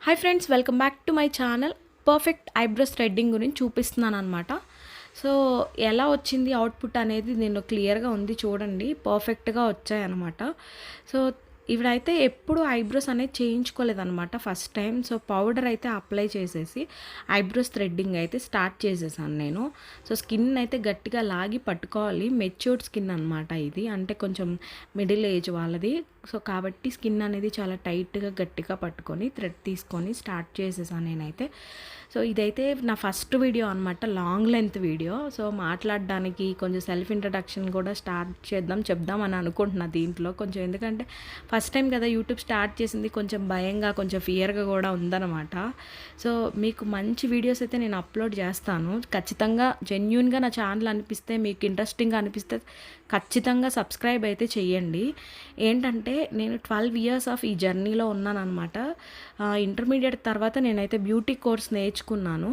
Hi friends, welcome back to my channel. Perfect eyebrows threading గురించి చూపిస్తున్నాను అనమాట. So ఎలా వచ్చింది అవుట్పుట్ అనేది నేను క్లియర్గా ఉంది చూడండి. పర్ఫెక్ట్గా వచ్చాయన్నమాట. సో ఇవిడైతే ఎప్పుడు ఐబ్రోస్ అనేది చేయించుకోలేదన్నమాట ఫస్ట్ టైం. సో పౌడర్ అయితే అప్లై చేసేసి ఐబ్రోస్ థ్రెడ్డింగ్ అయితే స్టార్ట్ చేసేసాను నేను. సో స్కిన్ అయితే గట్టిగా లాగి పట్టుకోవాలి. మెచ్యూర్డ్ స్కిన్ అనమాట ఇది, అంటే కొంచెం మిడిల్ ఏజ్ వాళ్ళది. సో కాబట్టి స్కిన్ అనేది చాలా టైట్గా గట్టిగా పట్టుకొని థ్రెడ్ తీసుకొని స్టార్ట్ చేసేసాను నేనైతే. సో ఇదైతే నా ఫస్ట్ వీడియో అనమాట, లాంగ్ లెంత్ వీడియో. సో మాట్లాడడానికి కొంచెం సెల్ఫ్ ఇంట్రడక్షన్ కూడా స్టార్ట్ చెప్దాం అని అనుకుంటున్నా దీంట్లో కొంచెం. ఎందుకంటే ఫస్ట్ టైం కదా యూట్యూబ్ స్టార్ట్ చేసింది, కొంచెం భయంగా కొంచెం ఫియర్గా కూడా ఉందన్నమాట. సో మీకు మంచి వీడియోస్ అయితే నేను అప్లోడ్ చేస్తాను ఖచ్చితంగా. జెన్యూన్గా నా ఛానల్ అనిపిస్తే, మీకు ఇంట్రెస్టింగ్గా అనిపిస్తే ఖచ్చితంగా సబ్స్క్రైబ్ అయితే చెయ్యండి. ఏంటంటే నేను 12 years ఆఫ్ ఈ జర్నీలో ఉన్నానన్నమాట. ఇంటర్మీడియట్ తర్వాత నేనైతే బ్యూటీ కోర్స్ నేర్చుకున్నాను.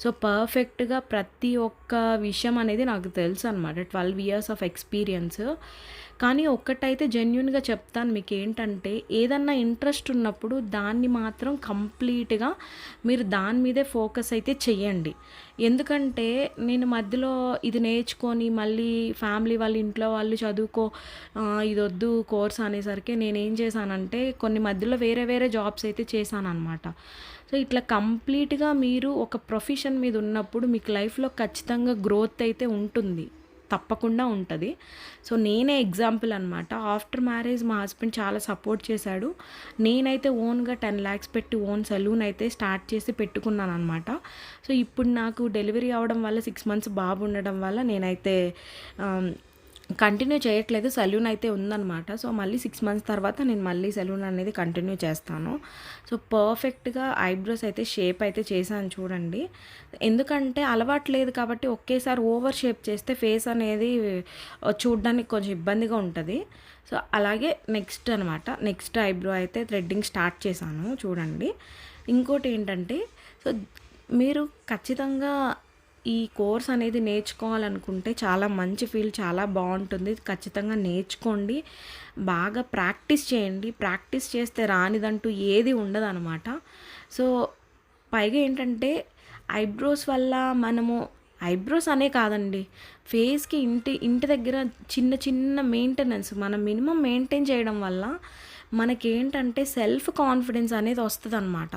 సో పర్ఫెక్ట్గా ప్రతి ఒక్క విషయం అనేది నాకు తెలుసు అనమాట. 12 years ఆఫ్ ఎక్స్పీరియన్స్. కానీ ఒక్కటైతే జెన్యూన్గా చెప్తాను మీకు, ఏంటంటే ఏదన్నా ఇంట్రెస్ట్ ఉన్నప్పుడు దాన్ని మాత్రం కంప్లీట్గా మీరు దాని మీదే ఫోకస్ అయితే చెయ్యండి. ఎందుకంటే నేను మధ్యలో ఇది నేర్చుకొని మళ్ళీ ఫ్యామిలీ వాళ్ళ ఇంట్లో వాళ్ళు చదువుకో ఇది వద్దు కోర్స్ అనేసరికి నేనేం చేశానంటే కొన్ని మధ్యలో వేరే వేరే జాబ్స్ అయితే చేశాను అనమాట. సో ఇట్లా కంప్లీట్గా మీరు ఒక ప్రొఫెషన్ మీద ఉన్నప్పుడు మీకు లైఫ్లో ఖచ్చితంగా గ్రోత్ అయితే ఉంటుంది, తప్పకుండా ఉంటుంది. సో నేనే ఎగ్జాంపుల్ అనమాట. ఆఫ్టర్ మ్యారేజ్ మా హస్బెండ్ చాలా సపోర్ట్ చేశాడు. నేనైతే ఓన్గా 10 lakhs పెట్టి ఓన్ సలూన్ అయితే స్టార్ట్ చేసి పెట్టుకున్నాను అనమాట. సో ఇప్పుడు నాకు డెలివరీ అవ్వడం వల్ల 6 months బాబు ఉండడం వల్ల నేనైతే కంటిన్యూ చేయట్లేదు. సలూన్ అయితే ఉందన్నమాట. సో మళ్ళీ 6 months తర్వాత నేను మళ్ళీ సలూన్ అనేది కంటిన్యూ చేస్తాను. సో పర్ఫెక్ట్గా ఐబ్రోస్ అయితే షేప్ అయితే చేశాను చూడండి. ఎందుకంటే అలవాటు లేదు కాబట్టి ఒకేసారి ఓవర్ షేప్ చేస్తే ఫేస్ అనేది చూడడానికి కొంచెం ఇబ్బందిగా ఉంటుంది. సో అలాగే నెక్స్ట్ ఐబ్రో అయితే థ్రెడ్డింగ్ స్టార్ట్ చేశాను చూడండి. ఇంకోటి ఏంటంటే, సో మీరు ఖచ్చితంగా ఈ కోర్స్ అనేది నేర్చుకోవాలనుకుంటే చాలా మంచి ఫీల్, చాలా బాగుంటుంది. ఖచ్చితంగా నేర్చుకోండి, బాగా ప్రాక్టీస్ చేయండి. ప్రాక్టీస్ చేస్తే రానిదంటూ ఏది ఉండదు అనమాట. సో పైగా ఏంటంటే ఐబ్రోస్ వల్ల మనము ఐబ్రోస్ అనే కాదండి, ఫేస్కి ఇంటి దగ్గర చిన్న చిన్న మెయింటెనెన్స్ మనం మినిమం మెయింటైన్ చేయడం వల్ల మనకేంటంటే సెల్ఫ్ కాన్ఫిడెన్స్ అనేది వస్తుంది అనమాట.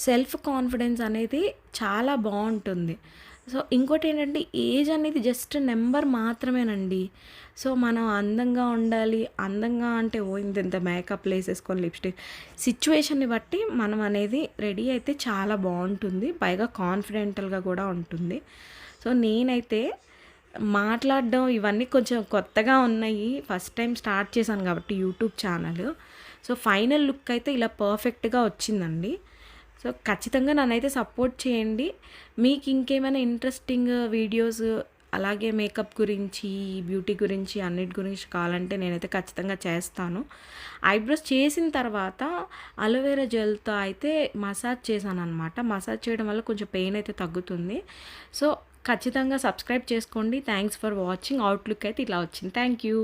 సెల్ఫ్ కాన్ఫిడెన్స్ అనేది చాలా బాగుంటుంది. సో ఇంకోటి ఏంటంటే ఏజ్ అనేది జస్ట్ నెంబర్ మాత్రమేనండి. సో మనం అందంగా ఉండాలి, అందంగా అంటే ఇంత మేకప్ వేసేసుకొని లిప్స్టిక్, సిచ్యువేషన్ని బట్టి మనం అనేది రెడీ అయితే చాలా బాగుంటుంది, పైగా కాన్ఫిడెంటల్గా కూడా ఉంటుంది. సో నేనైతే మాట్లాడడం ఇవన్నీ కొంచెం కొత్తగా ఉన్నాయి, ఫస్ట్ టైం స్టార్ట్ చేశాను కాబట్టి YouTube channel. So final look అయితే ఇలా పర్ఫెక్ట్గా వచ్చిందండి. సో ఖచ్చితంగా నన్నైతే సపోర్ట్ చేయండి. మీకు ఇంకేమైనా ఇంట్రెస్టింగ్ వీడియోస్ అలాగే మేకప్ గురించి, బ్యూటీ గురించి, అన్నిటి గురించి కావాలంటే నేనైతే ఖచ్చితంగా చేస్తాను. ఐబ్రోస్ చేసిన తర్వాత అలోవెరా జెల్తో అయితే మసాజ్ చేశాను అనమాట. మసాజ్ చేయడం వల్ల కొంచెం పెయిన్ అయితే తగ్గుతుంది. సో ఖచ్చితంగా సబ్స్క్రైబ్ చేసుకోండి. Thanks for watching. అవుట్లుక్ అయితే ఇలా వచ్చింది. Thank you.